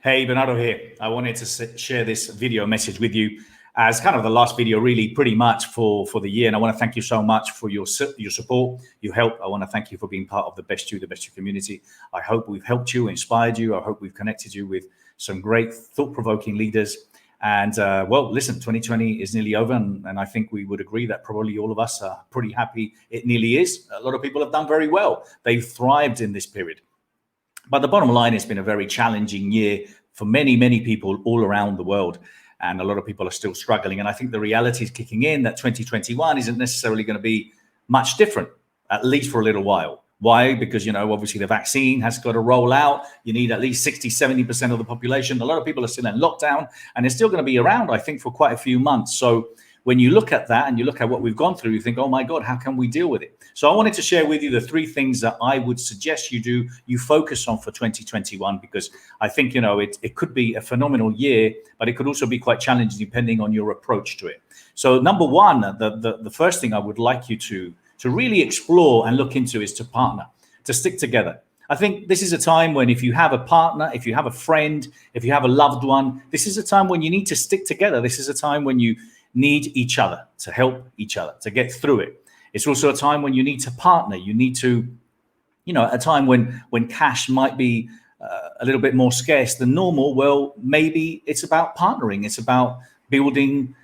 Hey, Bernardo here. I wanted to share this video message with you as kind of the last video, really, pretty much for the year. And I want to thank you so much for your support, your help. I want to thank you for being part of the Best You community. I hope we've helped you, inspired you. I hope we've connected you with some great thought-provoking leaders. And well, listen, 2020 is nearly over, and I think we would agree that probably all of us are pretty happy it nearly is. A lot of people have done very well. They've thrived in this period. But the bottom line, it's been a very challenging year for many, many people all around the world. And a lot of people are still struggling. And I think the reality is kicking in that 2021 isn't necessarily going to be much different, at least for a little while. Why? Because, obviously the vaccine has got to roll out. You need at least 60, 70% of the population. A lot of people are still in lockdown, and it's still going to be around, I think, for quite a few months. So when you look at that and you look at what we've gone through, you think, oh my God, how can we deal with it? So I wanted to share with you the three things that I would suggest you focus on for 2021, because I think, it could be a phenomenal year, but it could also be quite challenging depending on your approach to it. So number one, the first thing I would like you to really explore and look into is to partner, to stick together. I think this is a time when if you have a partner, if you have a friend, if you have a loved one, this is a time when you need to stick together. This is a time when you need each other to help each other to get through it. It's also a time when you need to partner. You need to, a time when cash might be a little bit more scarce than normal. Well, maybe it's about partnering. It's about building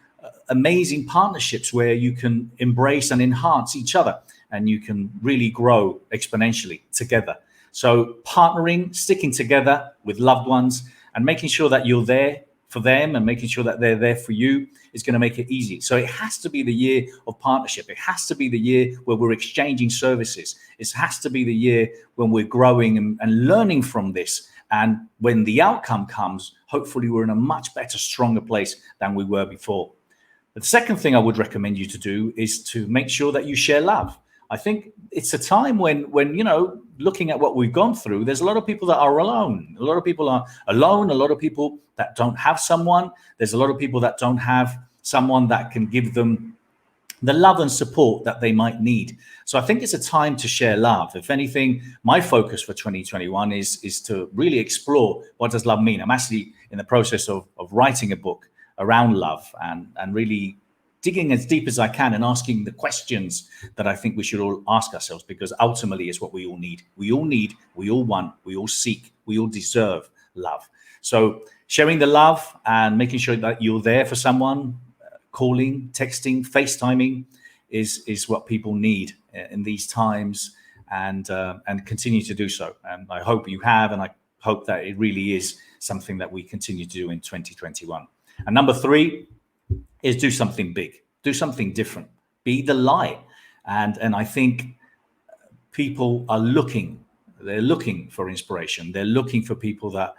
amazing partnerships where you can embrace and enhance each other, and you can really grow exponentially together. So partnering, sticking together with loved ones, and making sure that you're there for them and making sure that they're there for you is going to make it easy. So it has to be the year of partnership. It has to be the year where we're exchanging services. It has to be the year when we're growing and learning from this. And when the outcome comes, hopefully we're in a much better, stronger place than we were before. The second thing I would recommend you to do is to make sure that you share love. I think it's a time when looking at what we've gone through, there's a lot of people that are alone. A lot of people are alone. A lot of people that don't have someone. There's a lot of people that don't have someone that can give them the love and support that they might need. So I think it's a time to share love. If anything, my focus for 2021 is to really explore what does love mean. I'm actually in the process of writing a book around love and really digging as deep as I can and asking the questions that I think we should all ask ourselves, because ultimately it's what we all need. We all want, we all seek, we all deserve love. So sharing the love and making sure that you're there for someone, calling, texting, FaceTiming is what people need in these times, and continue to do so. And I hope you have, and I hope that it really is something that we continue to do in 2021. And number three is do something big, do something different, be the light. And I think people are they're looking for inspiration. They're looking for people that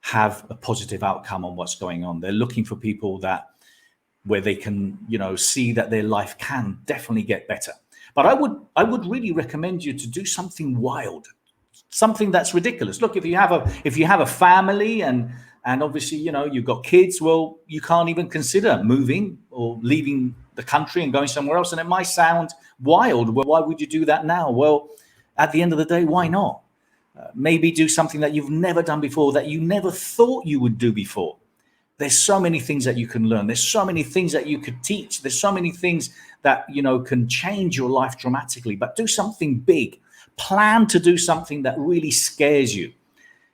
have a positive outcome on what's going on. They're looking for people where they can, see that their life can definitely get better. But I would really recommend you to do something wild, something that's ridiculous. Look, if you have a family and obviously, you've got kids, well, you can't even consider moving or leaving the country and going somewhere else. And it might sound wild. Well, why would you do that now? Well, at the end of the day, why not? Maybe do something that you've never done before, that you never thought you would do before. There's so many things that you can learn. There's so many things that you could teach. There's so many things that, can change your life dramatically. But do something big. Plan to do something that really scares you.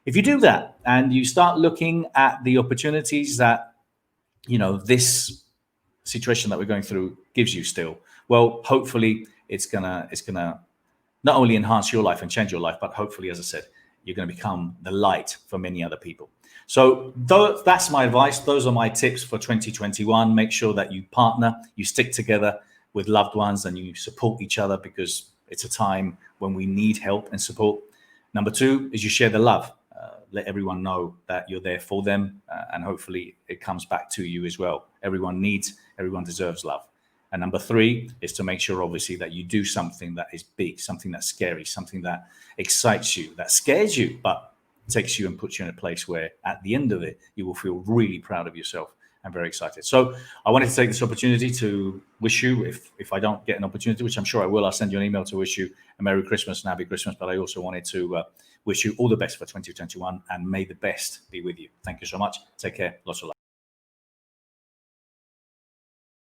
If you do that and you start looking at the opportunities that, this situation that we're going through gives you still, well, hopefully it's gonna not only enhance your life and change your life, but hopefully, as I said, you're going to become the light for many other people. So that's my advice. Those are my tips for 2021. Make sure that you partner, you stick together with loved ones, and you support each other, because it's a time when we need help and support. Number two is you share the love. Let everyone know that you're there for them, and hopefully it comes back to you as well. Everyone deserves love. And number three is to make sure, obviously, that you do something that is big, something that's scary, something that excites you, that scares you, but takes you and puts you in a place where at the end of it, you will feel really proud of yourself and very excited. So I wanted to take this opportunity to wish you, if I don't get an opportunity, which I'm sure I will, I'll send you an email to wish you a Merry Christmas and Happy Christmas. But I also wanted to Wish you all the best for 2021, and may the best be with you. Thank you so much. Take care. Lots of love.